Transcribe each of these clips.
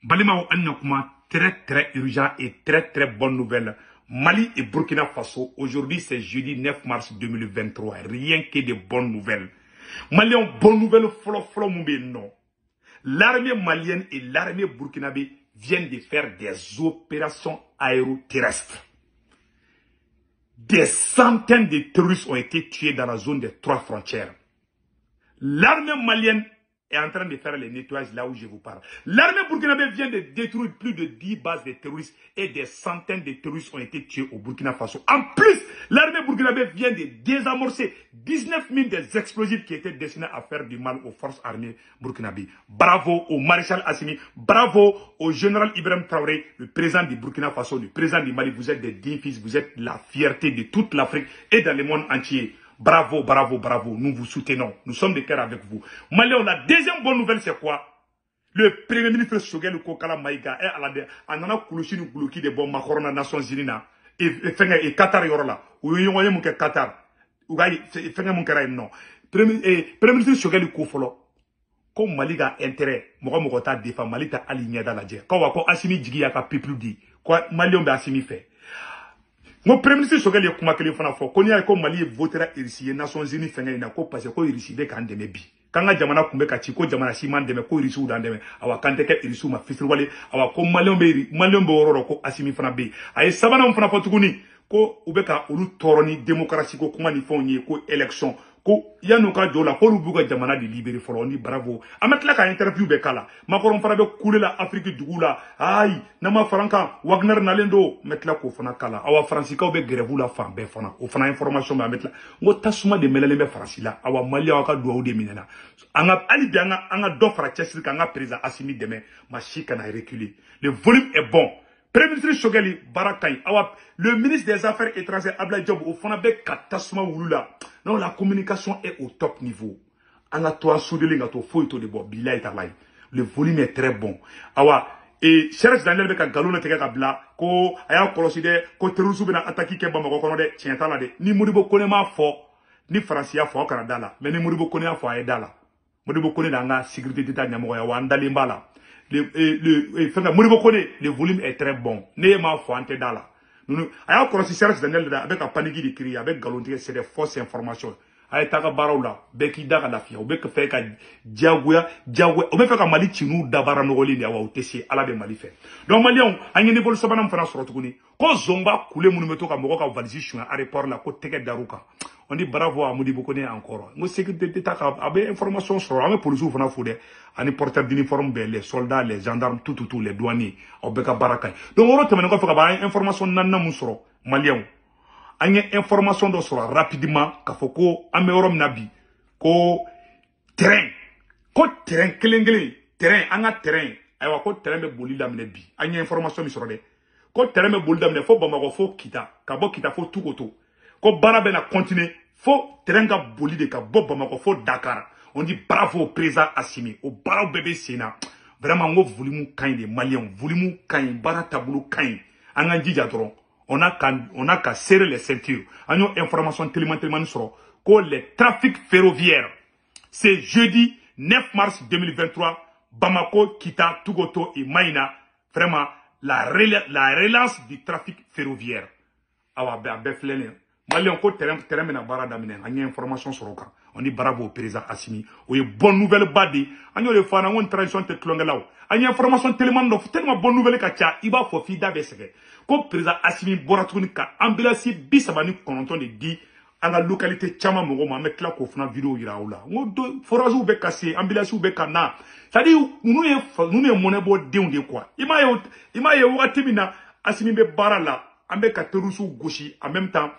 Balimao Annakuma, très urgent et très bonne nouvelle. Mali et Burkina Faso, aujourd'hui c'est jeudi 9 mars 2023. Rien que de bonnes nouvelles. Mali ont bonne nouvelle, non. L'armée malienne et l'armée burkinabé viennent de faire des opérations aéroterrestres. Des centaines de terroristes ont été tués dans la zone des 3 frontières. L'armée malienne est en train de faire les nettoyages là où je vous parle. L'armée burkinabé vient de détruire plus de 10 bases de terroristes et des centaines de terroristes ont été tués au Burkina Faso. En plus, l'armée burkinabé vient de désamorcer 19 000 des explosifs qui étaient destinés à faire du mal aux forces armées burkinabé. Bravo au maréchal Assimi, bravo au général Ibrahim Traoré, le président du Burkina Faso, le président du Mali. Vous êtes des dignes fils, vous êtes la fierté de toute l'Afrique et dans le monde entier. Bravo, bravo, bravo. Nous vous soutenons. Nous sommes de cœur avec vous. Malion, la deuxième bonne nouvelle, c'est quoi? Le premier ministre Sogel Kokala Maïga est à la Anana Koulouchini Goulouki de bon Macorona Nations Unies et Qatar Yorola. Ou yon mon Qatar. Ou gaï, fenga mon kara non. Premier ministre Sogel Koufolo. Comme Mali a intérêt, Mogo ta défend Mali ta aligné dans la guerre. Quand on va Assimi Djigi a peuple dit. Quoi, Malion be Assimi fait. Mon premier ministre Sogel est comme fana fo ko ni ay ko Mali votera irisi Nations Unies fenga ina ko parce ko irisi be kan deme bi kanga jamana kumbe ka ci ko jamana si man deme ko irisi udan deme awa kante ke irisi ma fisir wale awa ko Malion be wororo ko Assimi fana be ay sabana fana fo tuguni ko ubeka olu toroni démocratie ko kuma ni fonye ko élection ko yanu ka jola ko rubuga jamana di libéré folo ni bravo ametla ka interview be kala makoron fana be kule la Afrique dugula ay nama franka Wagner nalendo metla ko fana kala awa francika be grève la fan be fana o fana information ba metla ngo tasuma de melele be francila awa mali awa ka do de minena anga ali bi anga do fra chesir ka anga président Assimi deme machika na reculer le volume est bon. Premier ministre Sogeli Barakay, le ministre des Affaires étrangères Abla Diop au fond avec Katasuma Wulula. Non, la communication est au top niveau. On a toi soudé ngato foito de bob bilay talay. Le volume est très bon. Et cherche Daniel Beka galona tega kabla ko aya koloside ko terusu bena attaquer ke bamako kono de tientala de ni modibo konema fo ni francia fo Canada la mais ni modibo konema fo aidala. Modibo konena nga sécurité d'état nyamo ya wandali mbala. Le volume est très bon. Néma Fouante Dala. Nous avons considéré avec un panique de cri, avec Galontier, c'est des fausses informations. Aïe Taga Baroula, Beki Daga la fille, ou Bek fait qu'à Diagouya, ou bien fait qu'à Mali Chinou, Dabara Noroli, à Wautessi, à la de Mali fait. Donc Malion, a une évolution en France retourné. Quand Zomba coulé mon numéro à Moroka valise sur un aéroport la côte Teke Daruka. On dit bravo à Moudi Bokone encore. Moi, sécurité d'État a des informations sur la police ou Fana Foudé, à porteurs d'uniforme, les soldats, les gendarmes, tout, les douaniers, au Beka Barakay. Donc, on retient maintenant qu'il y a une information nana mousro, malien. Il y a une information de sera rapidement, qu'il faut qu'on améliore nabi, qu'on terrain, terrain, anga terrain, awa ko terrain be boli damne bi. Anya information mi sorode. Ko terrain be boli damne fo bamako fo kita, ka bo kita fo tukoto. Ko bana bena continuer, fo terrain ga boli de ka bo bamako fo Dakar. On dit bravo au président Assimi, au bravo bébé Sénat. Vraiment ngo volume kain de Maliens, volume kain, bara tabou kain. Anga djidja tron. On a qu'à serrer les ceintures. On a une information tellement sur que les trafics ferroviaires, c'est jeudi 9 mars 2023, Bamako, Kita, Tougoto et Maïna, vraiment, la relance du trafic ferroviaire. Awa, beflene. Mali, on côte terrain, mena bara damine. On a une information sur le cas. On dit bravo au président Assimi. On a une bonne nouvelle badi. On a une tradition de Tlongelao. On a une information tellement bonne nouvelle kacha. Iba fofi da besege. Comme président Assimi Boratuni ka ambulance bisabani kononton de di à la localité chama mogo ma mettre la kofna vidéo iraoula. On forage ou be cassé, ambulance ou be kana. C'est-à-dire nous ne monnaie bo de quoi. Ima yo watimina Assimi be barala ambe katerusu gauchi en même temps.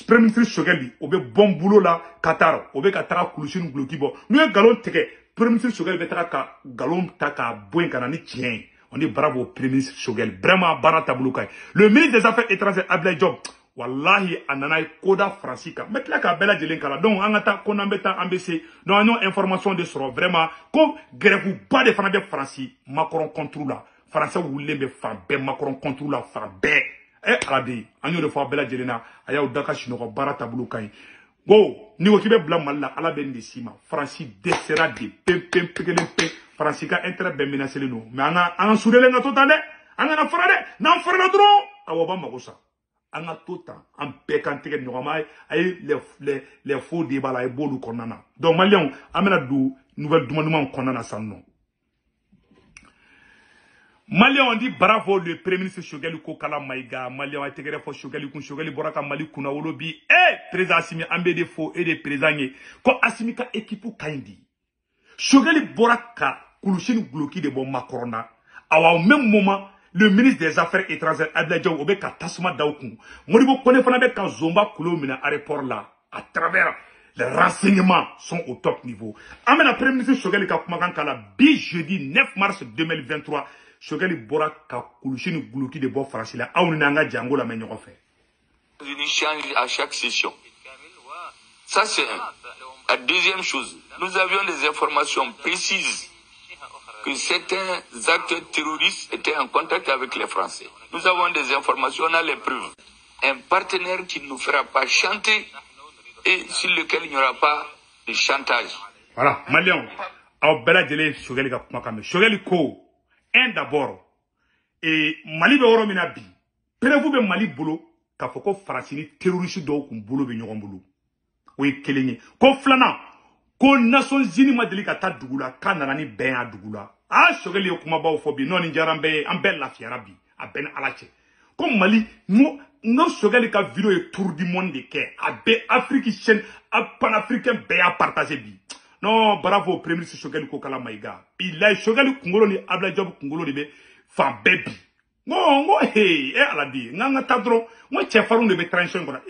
Premier ministre Sogeli obe bon boulot là Qatar obe katara kulushin glokibo. Nous un galon teke premier ministre Sogeli betara ka galon taka boin kanani tien. On dit bravo au premier ministre Sogel. Vraiment, barata bouloukai. Le ministre des Affaires étrangères, Ablaye Diop. Wallahi, ananaï, koda francica. Met la kabela de l'enkala. Donc, angata, konambeta, ambessé. Donc, on a information de soro. Vraiment, comme grève ou pas de français Franci, Macron contre la. Français ou lembe fambe, Macron contre la fambe. Eh, alabi. Anyo de fois bela jelena. Aya ou daka shinoko, barata bouloukai. Go, ni okibe blanc mal la, ala ben de sima. Francis dessera de pem. Francis ka intérêt ben menacé le nous. Mais an soudé le ngato tande, an na frade, nan frade dro, awoba magosa. An a tout temps, an pekantike nyoma ay les faux débats là et bolu konana. Donc malien, amena dou nouvelle demandement konana sans nom. Malien on dit bravo le premier ministre Choguel Kokala Maïga. Malien a été greffé pour Choguel Boraka Mali Kuna Wolobi. Président Assimi Ambe des faux et des présents. Ko Assimi ka équipe Kandi. Choguel Boraka Koulouchine Glouki de bon Macrona. Awa au même moment, le ministre des Affaires étrangères Adladjaou Obeka Tasuma Daokou. Moribo Kone Fanabe ka Zomba Koulomina aéroport là. À travers les renseignements sont au top niveau. Amena premier ministre Choguel Kakumakan Kala bi jeudi 9 mars 2023. Choguel Bora ka Koulouchine Glouki de bon français là. Aounanga Django la meilleure fait. Ils changent à chaque session. Ça c'est un. La deuxième chose, nous avions des informations précises que certains acteurs terroristes étaient en contact avec les Français. Nous avons des informations, on a les preuves. Un partenaire qui ne nous fera pas chanter et sur lequel il n'y aura pas de chantage. Voilà, Malion, au bela délai, Choguel Kakumakame. Choguel Ko, un d'abord, et Mali de Orominabi, prévu de Mali Boulot, k'a fɔ ko Farasini terroriste dɔw kun bolo bɛ ɲɔgɔn bolo o ye kelen ye ko filanan ko Nations Unies ma deli ka taa dugu la k'a nana ni bɛn y'a dugu la Choguel ye kumabaw fɔ bi n'o ni diyara an bɛɛ lafiyara bi a bɛɛ ni Ala cɛ ko Mali n Choguel ka vidéo ye tour du monde de kɛ a bɛɛ Afrique chaîne panafricain bɛɛ y'a partagé bi non bravo premier ministre Choguel Kokala Maïga bilayi Choguel kunkolo ni Abdoulaye Diop kunkolo de bɛ fan bɛɛ bi ngo hey ala di nganga tadro mo chefaru de be transition kona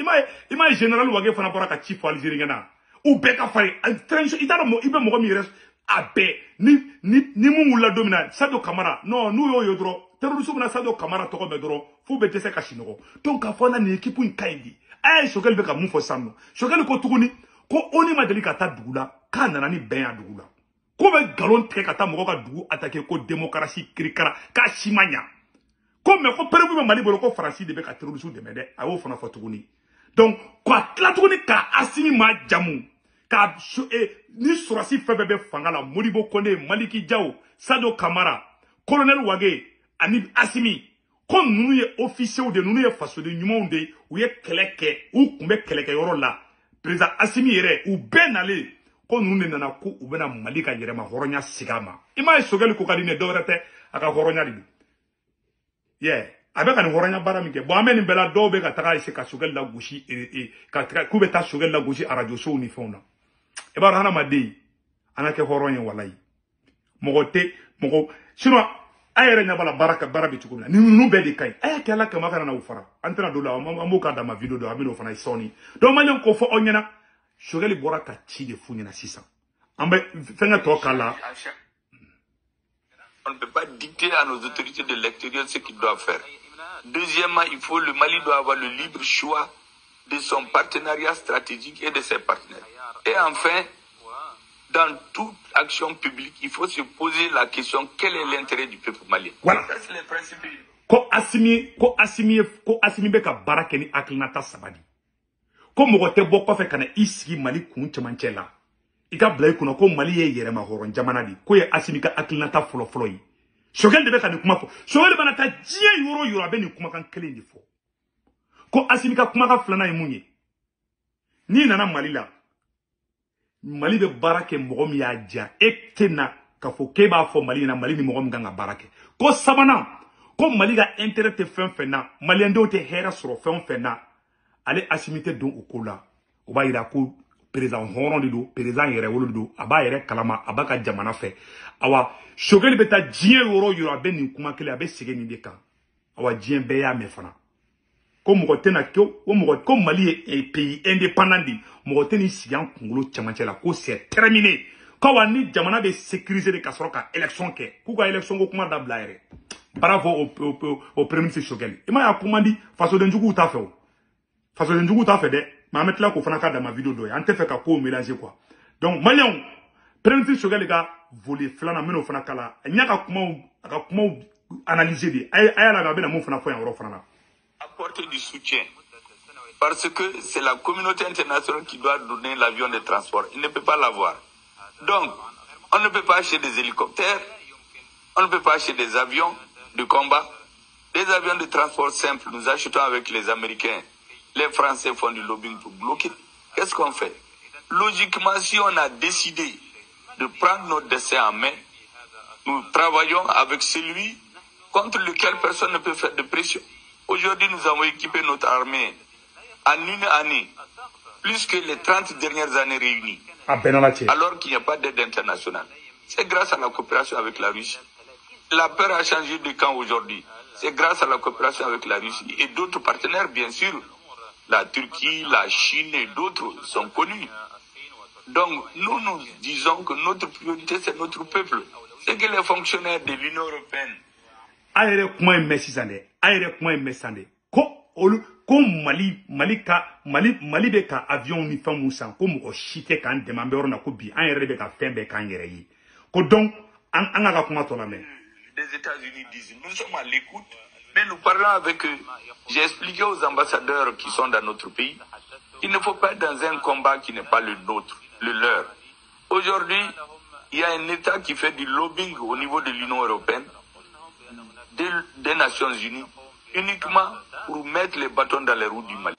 ima general wage fana bora ka chief Algérie ngana ou be ka fari transition itala mo ibe mo mi res abe ni mu wula domina Sadio Camara non nous yo dro terrorisme na Sadio Camara to ko be dro fu be tese ka shinogo donc ka fona ni équipe une kaindi Choguel be ka mu fo samno Choguel ko tuguni ko oni ma deli ka ta dugula ka nana ni ben ya dugula ko be galon te ka ta mo ka dugu attaquer ko démocratie krikara ka shimanya comme mais ko prévu Mali bolo ko Francis de be ka terrorisme de mede awo fana fotuguni donc quoi tla tuguni ka Assimi ma jamu ka ni surasi febe be fangala Modibo Kone Maliki Diaw Sadio Camara colonel Wage ani Assimi ko nunu ye officier de nunu ye faso de nyumo de ou ye keleke ou kumbe keleke yoro la président Assimi yere ou ben aller ko nunu nana ko u bena Mali ka yere ma horonya sigama ima Choguel ko kadine dowrete aka horonya di yeah avec un horonya baramike bo ameni bela do be ka taka ise ka Choguel la gushi ka ku be ta Choguel la gushi a radio show ni fona e ba hana made anake horonya walai mogote mogo sino ayere nya bala baraka barabi tukuna ni nu be de kai ay kala kama kana na ufara antena do la amu ka da ma video do amino fana soni do manyon ko fo onyana Choguel bora ka ti de funyana 600 ambe fenga to kala. On ne peut pas dicter à nos autorités de l'extérieur ce qu'ils doivent faire. Deuxièmement, le Mali doit avoir le libre choix de son partenariat stratégique et de ses partenaires. Et enfin, dans toute action publique, il faut se poser la question, quel est l'intérêt du peuple malien? Voilà. Ça, c'est le principe. Ko Assimi be ka barake ni aklinata sabadi. Ko mogote boko fe kana isi Mali kun chamanchela. Ika blai kuna ko Mali ye yere ma horon jamana di ko ye Assimi ka aklinata folo yi Choguel de be ka ni kuma fo Choguel bana ta jie yoro abe ni kuma kan kelen di fo ko Assimi ka kuma ka flana yi munye ni nana Mali la Mali be barake mogom ya ja etena ka fo ke ba fo Mali na Mali ni mogom ganga barake ko sabana ko Mali ga intérêt te fena Mali ndo te hera soro fena ale Assimi te don okola o ba ira ko président horon do président yere wolo do aba yere kalama abaka jamana fe awa Choguel beta jien yoro abe ni kuma kele abe sege ni de kan awa jien be ya me fana ko mogote na ko mogote ko Mali est pays indépendant di mogote ni sigan kungulo chamanchela ko c'est terminé ko wani jamana be sécuriser de kasroka élection ke ku ka élection ko kuma da blaire bravo au premier ministre Choguel ima ya kuma di faso de njugu ta fe o faso de njugu ta fe de ma mettre là ko fana ka da ma vidéo do ya ante fait ka ko mélanger quoi donc Malion premier ministre Choguel ga voler flana meno fana kala nya ka kuma analyser de ay la ga be na mo fana fo ya ro fana Apporter du soutien Parce que c'est la communauté internationale qui doit donner l'avion de transport. Il ne peut pas l'avoir. Donc, on ne peut pas acheter des hélicoptères, on ne peut pas acheter des avions de combat. Des avions de transport simples, nous achetons avec les Américains. Les Français font du lobbying pour bloquer. Qu'est-ce qu'on fait? Logiquement, si on a décidé de prendre notre destin en main, nous travaillons avec celui contre lequel personne ne peut faire de pression. Aujourd'hui, nous avons équipé notre armée en une année, plus que les 30 dernières années réunies, alors qu'il n'y a pas d'aide internationale. C'est grâce à la coopération avec la Russie. La peur a changé de camp aujourd'hui. C'est grâce à la coopération avec la Russie et d'autres partenaires, bien sûr. La Turquie, la Chine et d'autres sont connus. Donc, nous disons que notre priorité, c'est notre peuple. C'est que les fonctionnaires de l'Union européenne. Ko Mali be ka avion ni fam musan ko mo chité kan demande orna ko bi an yere be ka fembe kan yere yi ko donc an ga kuma to la mais les États-Unis disent nous sommes à l'écoute mais nous parlons avec eux. J'ai expliqué aux ambassadeurs qui sont dans notre pays qu'il ne faut pas être dans un combat qui n'est pas le nôtre, le leur. Aujourd'hui, il y a un État qui fait du lobbying au niveau de l'Union européenne, des Nations Unies, uniquement pour mettre les bâtons dans les roues du Mali.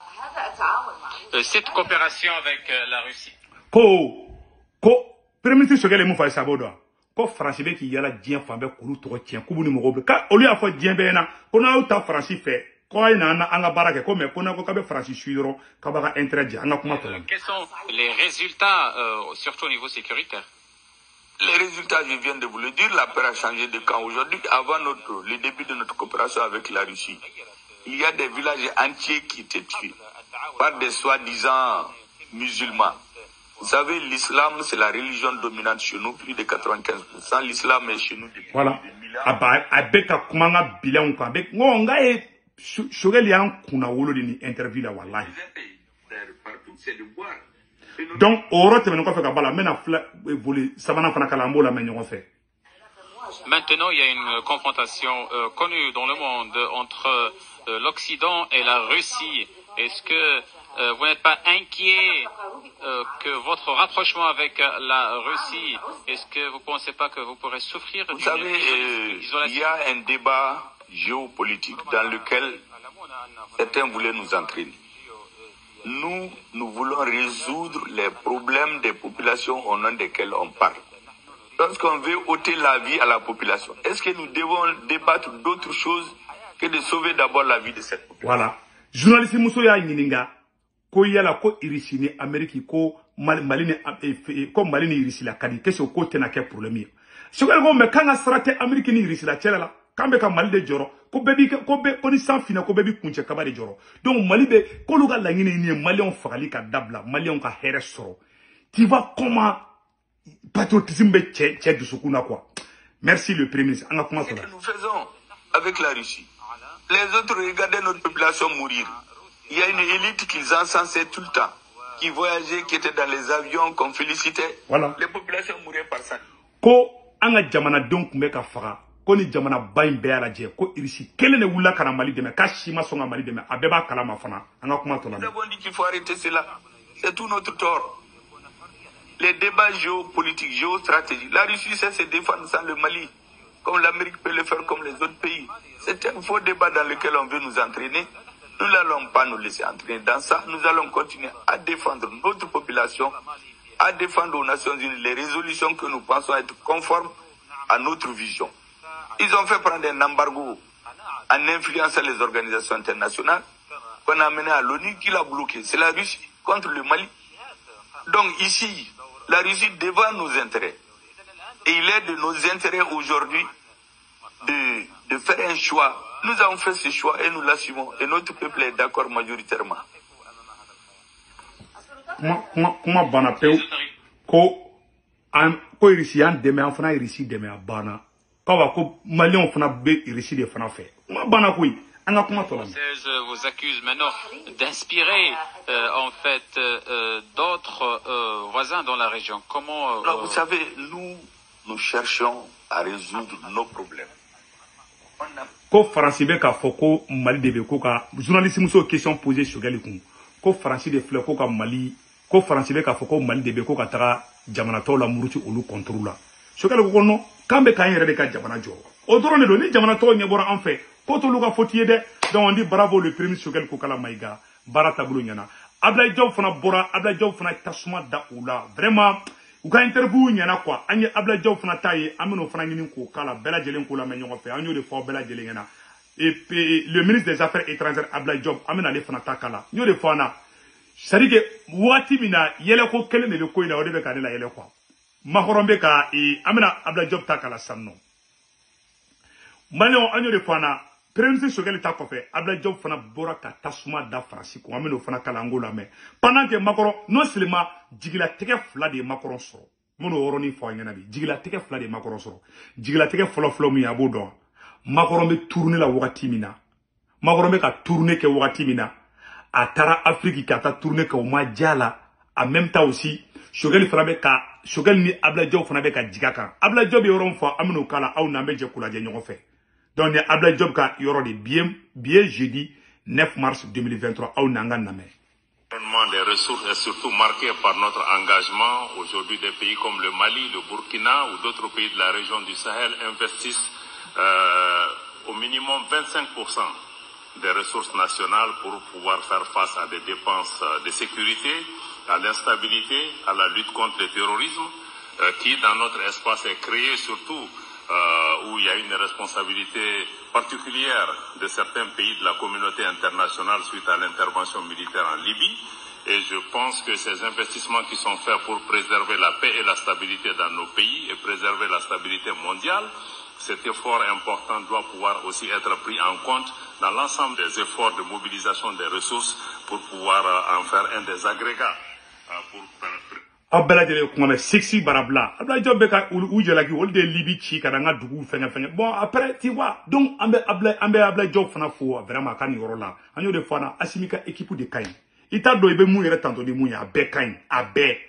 Cette coopération avec la Russie. Premier ministre Sogele Moufa Sabodo. Ko France be ki yala dien fambe kulu to tien kubu ni mogobe ka oli afo dien be na ko na uta France fait ko ina na anga barake ko me ko na ko ka be France suivre ka ba intérêt dia anga kuma to. Quels sont les résultats surtout au niveau sécuritaire? Les résultats, je viens de vous le dire, la peur a changé de camp aujourd'hui. Avant le début de notre coopération avec la Russie, il y a des villages entiers qui étaient tués par des soi-disant musulmans. Vous savez, l'islam, c'est la religion dominante chez nous, plus de 95%. L'islam est chez nous depuis voilà. 2000 ans. Abeka kumanga bilan ko abek ngonga e Sogele an kuna wolo ni interview la wallahi. Partout, c'est de boire. Donc, maintenant, il y a une confrontation connue dans le monde entre l'Occident et la Russie. Est-ce que vous n'êtes pas inquiet que votre rapprochement avec la Russie, est-ce que vous ne pensez pas que vous pourrez souffrir d'une isolation? Il y a un débat géopolitique dans lequel certains voulaient nous entraîner. Nous voulons résoudre les problèmes des populations au nom desquelles on parle. Lorsqu'on veut ôter la vie à la population, est-ce que nous devons débattre d'autres choses que de sauver d'abord la vie de cette population? Voilà. Journaliste Mousso ya nyininga ko yala ko irisini Amérique ko Mali ni irisi la kadi keso ko tena ke problème. Ce que go me kanga strate Amérique ni irisi la tela la kambe ka Mali de joro ko bebi ko ni sans fina ko bebi kunche kaba de joro. Donc Mali be ko luga la ngine ni Malion fagali ka dabla Malion ka here soro. Tu vois comment patriotisme be tche de sukuna quoi. Merci le Premier ministre. Ce que nous faisons avec la Russie. Les autres regardaient notre population mourir. Il y a une élite qu'ils encensaient tout le temps, qui voyageait, qui était dans les avions, qu'on félicitait. Voilà. Les populations mouraient par ça. Ko anga jamana donc meka fara. Ko ni jamana bain be ala je ko irisi kele ne wula kana Mali deme ka shima songa Mali deme abeba kala mafana anga kuma to. Nous avons dit qu'il faut arrêter cela. C'est tout notre tort. Les débats géopolitiques, géostratégiques. La Russie sait se défendre sans le Mali, comme l'Amérique peut le faire, comme les autres pays. C'est un faux débat dans lequel on veut nous entraîner. Nous n'allons pas nous laisser entraîner dans ça. Nous allons continuer à défendre notre population, à défendre aux Nations Unies les résolutions que nous pensons être conformes à notre vision. Ils ont fait prendre un embargo en influençant les organisations internationales qu'on a mené à l'ONU qui l'a bloqué. C'est la Russie contre le Mali. Donc ici, la Russie défend nos intérêts. Et il est de nos intérêts aujourd'hui de faire un choix. Nous avons fait ce choix et nous l'assumons. Et notre peuple est d'accord majoritairement. Comment banapeu ko irisi an deme an fana irisi deme a bana kawa ko Malion fana be irisi de fana fait. Ma bana ko anga kuma to la. Vous accuse maintenant d'inspirer en fait d'autres voisins dans la région. Comment Alors, vous savez, nous cherchons à résoudre nos problèmes. Ko France be ka foko Mali de be ko ka journaliste muso question posée sur Galikun ko Faransi de filɛ ko ka Mali ko Faransi bɛ k'a fɔ ko Mali de bɛ ko ka taga jamana tɔw la muruti olu contrôle la Choguel ko non k'an bɛ k'an yɛrɛ de ka jamana jɔ o dɔrɔn de don ni jamana tɔw ɲɛ bɔra an fɛ ko t'olu ka faute ye dɛ donc on dit bravo le premier Choguel Kokala Maïga baara taabolo ɲɛna Abdoulaye Diop fana bɔra Abdoulaye Diop fana tasuma da u la vraiment u ka interview ɲɛna quoi an ye Abdoulaye Diop fana ta ye an bɛn'o fana ɲini k'o k'a la bɛɛ lajɛlen k'o lamɛn ɲɔgɔn fɛ an y'o de fɔ bɛɛ lajɛlen ɲɛna et puis le ministre des Affaires étrangères Abdoulaye Diop an bɛna ale fana ta k'a la n y'o de fɔ an na c'est à dire que waati min na yɛlɛko kelen de bɛ ko in na o de bɛ ka ne la yɛlɛ quoi Makɔrɔ bɛ ka an bɛna Abdoulaye Diop ta k'a la sisan nɔ Maliyɛnw an y'o de fɔ an na premier ministre Choguel ta kɔfɛ Abdoulaye Diop fana bɔra ka tasuma da Faransi kun an bɛn'o fana kala an k'o lamɛn pendant que Makɔrɔ non seulement jigilatigɛ fila de ye Makɔrɔ sɔrɔ n bɛn'o yɔrɔnin fɔ an ɲɛna bi jigilatigɛ fila de ye Makɔrɔ sɔrɔ jigilatigɛ fɔlɔ min ye a b'o dɔn Makɔrɔ bɛ tourner la wagati min na Makɔrɔ bɛ ka tourner kɛ wagati min na a taara Afrique ka taa tourner kɛ o ma diya la en même temps aussi Choguel fana bɛ ka Choguel ni Abdoulaye Diop fana bɛ ka jigin a kan Abdoulaye Diop bɛ yɔrɔ min fɔ an bɛn'o kala aw n'an bɛ jɛ k'o lajɛ ɲɔgɔn fɛ donc ni Abdoulaye Diop ka yɔrɔ de bien jeudi 9 mars 2023 aw n'an ka lamɛn. Des ressources est surtout marqué par notre engagement. Aujourd'hui, des pays comme le Mali, le Burkina ou d'autres pays de la région du Sahel investissent au minimum 25% des ressources nationales pour pouvoir faire face à des dépenses de sécurité, à l'instabilité, à la lutte contre le terrorisme, qui dans notre espace est créé surtout où il y a une responsabilité particulière de certains pays de la communauté internationale suite à l'intervention militaire en Libye. Et je pense que ces investissements qui sont faits pour préserver la paix et la stabilité dans nos pays et préserver la stabilité mondiale, cet effort important doit pouvoir aussi être pris en compte dans l'ensemble des efforts de mobilisation des ressources pour pouvoir en faire un des agrégats Abdoulaye kuma me sexy barabla Abdoulaye Diop be ka u jelaki wol de Libye ci ka nga dugu fenga bon après tu vois donc ambe Abdoulaye Diop fana fo vraiment kan yoro la anyo de fana asimika équipe de kain ita do ibe mu yere tanto de mu ya be kain abe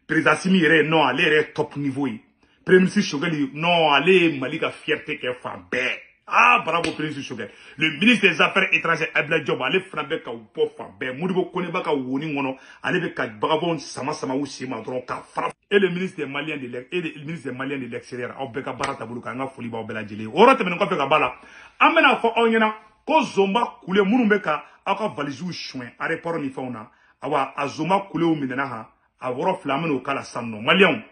président Assimi yere non aller top niveau yi premier ministre Choguel non aller Malika fierté que fa be ah bravo premier ministre Choguel le ministre des Affaires étrangères Abdoulaye Diop aller frappe ka u po fa be Modibo Kone ba ka woni ngono aller be ka bravo sama ou sima dron ka frappe et le ministre des Maliens de l'extérieur au be ka barata bulu ka nga foli ba obela jeli oro te men ko fe ka bala amena fo onyena ko zomba kule munu be ka aka valizu chouin aéroport ni fauna awa azoma kule o minena ha a woro flameno kala sanno Maliens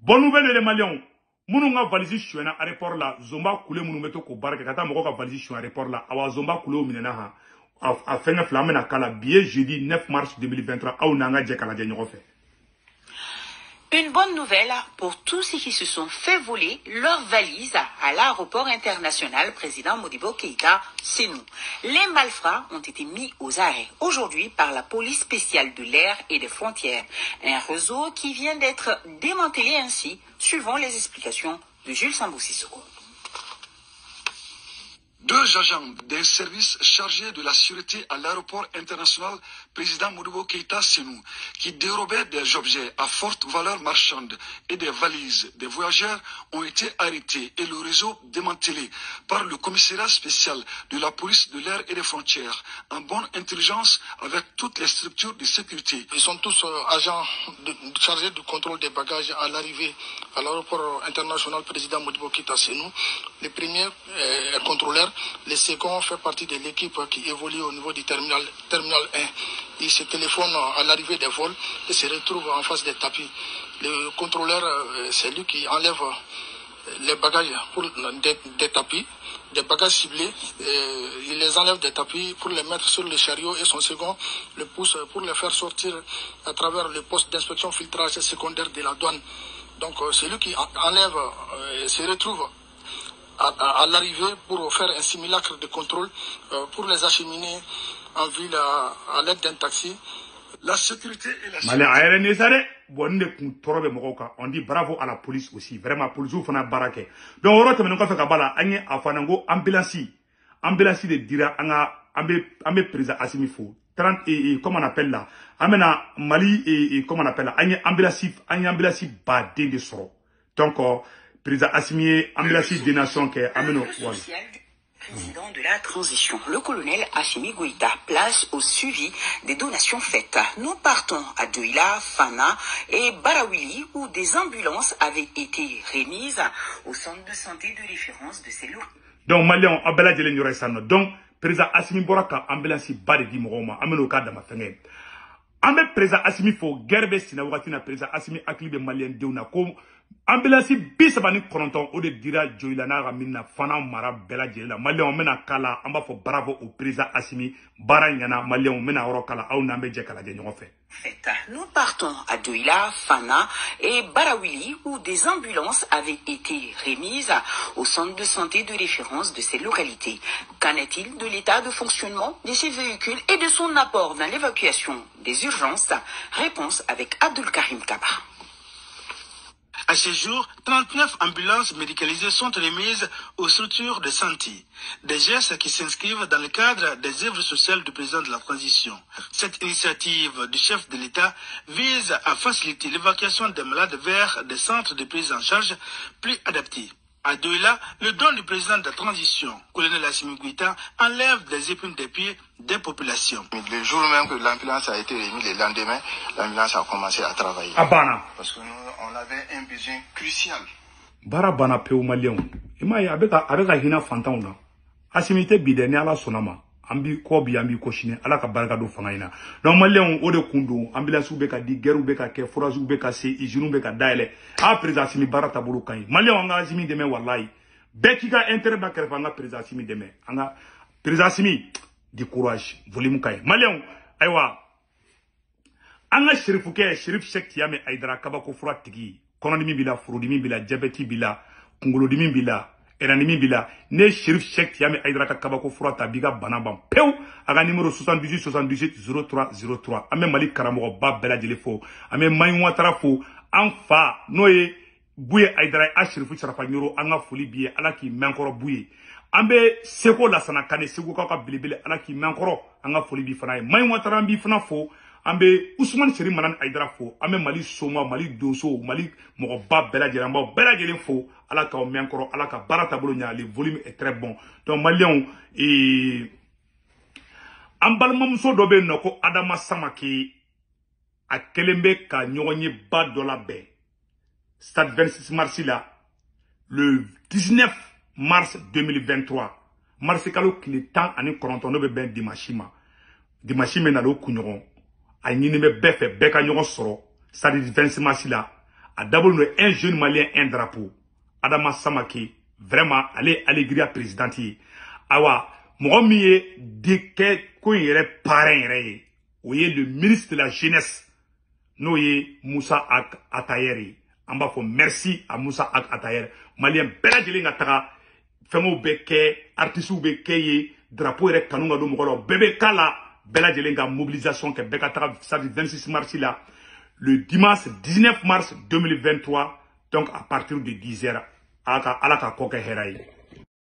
bonne nouvelle les Maliens munu nga valise chouin na aéroport la zomba kule munu meto ko baraka kata moko ka valise chouin aéroport la awa zomba kule o minena ha a fenga flamena kala billet jeudi 9 mars 2023 au nanga je kala je ñoko fe. Une bonne nouvelle pour tous ceux qui se sont fait voler leurs valises à l'aéroport international président Modibo Keïta Sénou. Les malfrats ont été mis aux arrêts aujourd'hui par la police spéciale de l'air et des frontières. Un réseau qui vient d'être démantelé ainsi, suivant les explications de Jules Sambou-Sissoko. 2 agents d'un service chargé de la sûreté à l'aéroport international président Modibo Keïta Sénou, qui dérobaient des objets à forte valeur marchande et des valises des voyageurs, ont été arrêtés et le réseau démantelé par le commissariat spécial de la police de l'air et des frontières, en bonne intelligence avec toutes les structures de sécurité. Ils sont tous agents chargés du contrôle des bagages à l'arrivée à l'aéroport international président Modibo Keïta Sénou. Le premier est contrôleur. Le second fait partie de l'équipe qui évolue au niveau du terminal 1. Il se téléphone à l'arrivée des vols et se retrouve en face des tapis. Le contrôleur, c'est lui qui enlève les bagages des tapis, des bagages ciblés. Il les enlève des tapis pour les mettre sur le chariot et son second le pousse pour les faire sortir à travers le poste d'inspection filtrage secondaire de la douane. Donc c'est lui qui enlève et se retrouve à l'arrivée pour faire un simulacre de contrôle pour les acheminer en ville à l'aide d'un taxi. La sécurité et la on dit bravo à la police aussi. Vraiment, police ou fana barake. Donc, on retient maintenant que bala anye afanango ambulance de dira ambe président Assimi fo 30 et comment on appelle là amena Mali et comment on appelle là anye ambulance badé de soro. Donc président Assimi ambulance des nations que ameno Président de la transition, le colonel Assimi Goïta place au suivi des donations faites. Nous partons à Douila, Fana et Barawili où des ambulances avaient été remises au centre de santé de référence de ces lots. Donc, Malion, Abela Djelen Yoresano. Donc, président Assimi Boraka, ambulance bade di Moroma, ameno kada mafenge. Ambe président Assimi fo, gerbe sina watina président Assimi aklibe Malien deuna kom. Ambulance bisabani kononton o de dira Joylana Ramina Fana Mara Bela Djela. Malion mena kala, amba fo bravo au président Assimi, Baranyana, Malion mena orokala, au nambe djekala djenyofe. Nous partons à Douila, Fana et Barawili où des ambulances avaient été remises au centre de santé de référence de ces localités. Qu'en est-il de l'état de fonctionnement de ces véhicules et de son apport dans l'évacuation des urgences? Réponse avec Abdul Karim Kaba. À ce jour, 39 ambulances médicalisées sont remises aux structures de santé. Des gestes qui s'inscrivent dans le cadre des œuvres sociales du président de la transition. Cette initiative du chef de l'État vise à faciliter l'évacuation des malades vers des centres de prise en charge plus adaptés. À Douila, le don du président de la transition, colonel Assimi Goïta, enlève des épines des pieds des populations. Le jour même que l'ambulance a été remise, le lendemain, l'ambulance a commencé à travailler. Abana. Parce que nous, on avait un besoin crucial. Barabana peu Malion. Ima abeka hina fantauna. Asimite bidene ala sonama. Ambi kobi ambi koshine ala ka baraka do fangaina. Donc Malion ode kundu ambulance beka di geru beka ke forazu beka se izinu beka daile. A président Assimi barata bulu kan. Malion anga Assimi deme wallahi. Beki ka intérêt ba kerfa anga président Assimi deme. Anga président Assimi di courage volume kay. Malion aywa. Anga sherifuke sherif Cheikh Tiame Aidara kabako fura tigi. Kononimi bila furudimi bila diabeti bila kungulodimi bila eranimi bila ne Chérif Cheikh Tiame Aidara kabako fura tabiga banabam peu aga numéro 78 78 03 03 ame Malik Karamo ba bela jelefo ame Maï Ouattara fo anfa noye Bouye Aidara a Chérifu Sarafa Nyoro anga foli biye ala ki menkoro Bouye ambe seko la sana kane seko ka bilibele ala ki menkoro anga foli bi fana Maï Ouattara bi fana fo ambe Ousmane Seri Manan Aidara fo ame Mali Soma Mali Doso Mali Mogoba Bela Djeramba Bela Djelen fo ala ka menkoro ala ka barata bolonya le volume est très bon donc Malion et ambalmamso dobe noko Adama Samaki a kelembe ka nyonye ba dola be stade 26 mars là le 19 mars 2023 mars kalo kile temps ani koronto no be ben dimanche na lo kunyoron a nyinime befe beka nyoron soro stade 26 mars là a d'abord un jeune malien un drapeau Adama Samaki vraiment aller allégria présidenti awa mogomiye dike ko yere parrain yere oye le ministre de la jeunesse noye Moussa Ak Atayeri amba fo merci à Moussa Ak Atayeri malien bela jelinga taka fengo beke artistes beke drapeau yere kanunga do mogolo bébé kala bela jelinga mobilisation que beka taka samedi 26 mars là le dimanche 19 mars 2023 donc à partir de 10h alaka koke herai